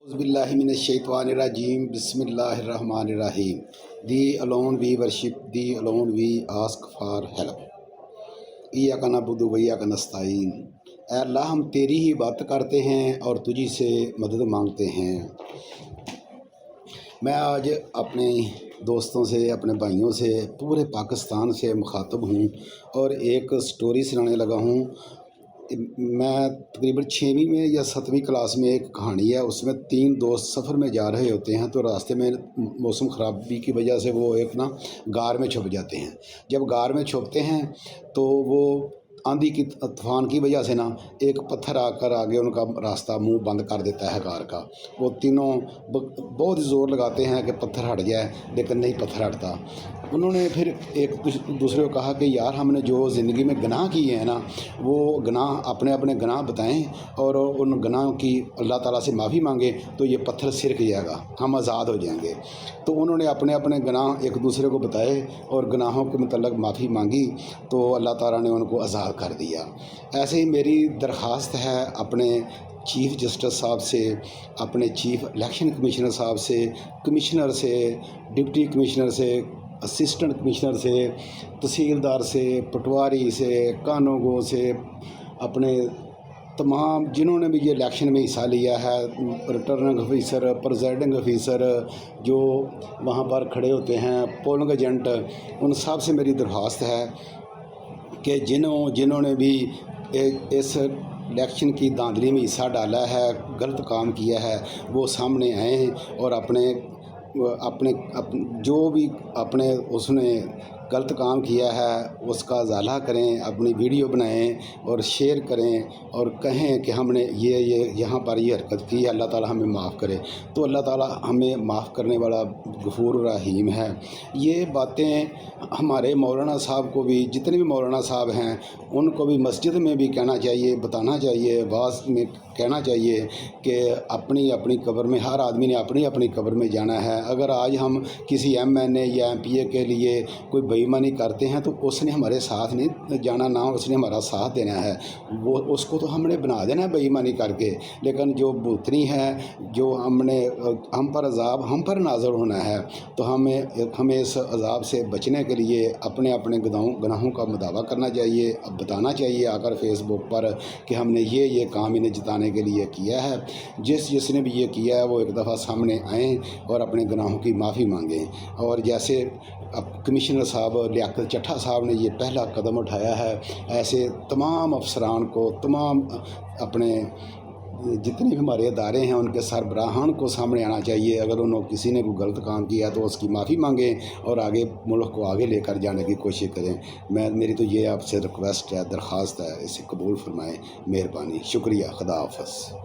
Auzubillahiminash-shaytanir-rajim. Bismillahir-rahmanir-rahim. Thee alone we worship, Thee alone we ask for help. इय्याका नअबुदु व इय्याका नस्तईन। ऐ अल्लाह, हम तेरी ही बात करते हैं और तुझी से मदद मांगते हैं। मैं आज अपने दोस्तों से, अपने भाइयों से, पूरे पाकिस्तान से मुखातब हूँ और एक स्टोरी सुनाने लगा हूँ। मैं तकरीबन 6वीं में या 7वीं क्लास में एक कहानी है, उसमें 3 दोस्त सफ़र में जा रहे होते हैं तो रास्ते में मौसम ख़राबी की वजह से वो एक गार में छुप जाते हैं। जब गार में छुपते हैं तो वो आंधी की तूफान की वजह से एक पत्थर आकर आगे उनका रास्ता मुंह बंद कर देता है गार का। वो तीनों बहुत ज़ोर लगाते हैं कि पत्थर हट जाए, लेकिन नहीं पत्थर हटता। उन्होंने फिर एक दूसरे को कहा कि यार, हमने जो ज़िंदगी में गुनाह किए हैं वो गुनाह अपने अपने गुनाह बताएं और उन गुनाहों की अल्लाह ताला से माफ़ी मांगे तो ये पत्थर सिरक जाएगा, हम आज़ाद हो जाएंगे। तो उन्होंने अपने अपने गुनाह एक दूसरे को बताए और गुनाहों के मतलब माफ़ी मांगी तो अल्लाह ताला ने उनको आज़ाद कर दिया। ऐसे ही मेरी दरख्वास्त है अपने चीफ़ जस्टिस साहब से, अपने चीफ़ इलेक्शन कमिश्नर साहब से, कमिश्नर से, डिप्टी कमिश्नर से, असिस्टेंट कमिश्नर से, तहसीलदार से, पटवारी से, कानूगो से, अपने तमाम जिन्होंने भी ये इलेक्शन में हिस्सा लिया है, रिटर्निंग ऑफिसर, प्रिजाइडिंग ऑफिसर जो वहाँ पर खड़े होते हैं, पोलिंग एजेंट, उन सब से मेरी दरख्वास्त है कि जिन्होंने भी इस इलेक्शन की धांधली में हिस्सा डाला है, गलत काम किया है, वो सामने आएँ और अपने जो भी अपने उसने गलत काम किया है उसका इजाला करें, अपनी वीडियो बनाएं और शेयर करें और कहें कि हमने ये यहाँ पर ये हरकत की है, अल्लाह ताला हमें माफ़ करे। तो अल्लाह ताला हमें माफ़ करने वाला गफूर रहीम है। ये बातें हमारे मौलाना साहब को भी, जितने भी मौलाना साहब हैं उनको भी मस्जिद में भी कहना चाहिए, बताना चाहिए, वाज़ में कहना चाहिए कि अपनी अपनी कब्र में हर आदमी ने अपनी अपनी कब्र में जाना है। अगर आज हम किसी MNA या MPA के लिए कोई बेईमानी करते हैं तो उसने हमारे साथ नहीं जाना, ना उसने हमारा साथ देना है, वो उसको तो हमने बना देना है बेईमानी करके। लेकिन जो भूतनी है, जो हम पर अजाब हम पर नाज़िल होना है, तो हमें इस अजाब से बचने के लिए अपने अपने गुनाहों का मुदावा करना चाहिए, अब बताना चाहिए आकर फेसबुक पर कि हमने ये काम इन्हें जिताने के लिए किया है। जिसने भी ये किया है वो एक दफ़ा सामने आएँ और अपने गुनाहों की माफ़ी मांगें। और जैसे अब कमिश्नर साहब लियाकत चट्ठा साहब ने ये पहला कदम उठाया है, ऐसे तमाम अफसरान को, तमाम अपने जितने भी हमारे इदारे हैं उनके सरबराहान को सामने आना चाहिए। अगर उन्होंने किसी ने कोई गलत काम किया तो उसकी माफ़ी मांगें और आगे मुल्क को आगे लेकर जाने की कोशिश करें। मेरी तो ये आपसे रिक्वेस्ट है, दरख्वास्त है, इसे कबूल फरमाएं। मेहरबानी, शुक्रिया, खुदा हाफ़िज़।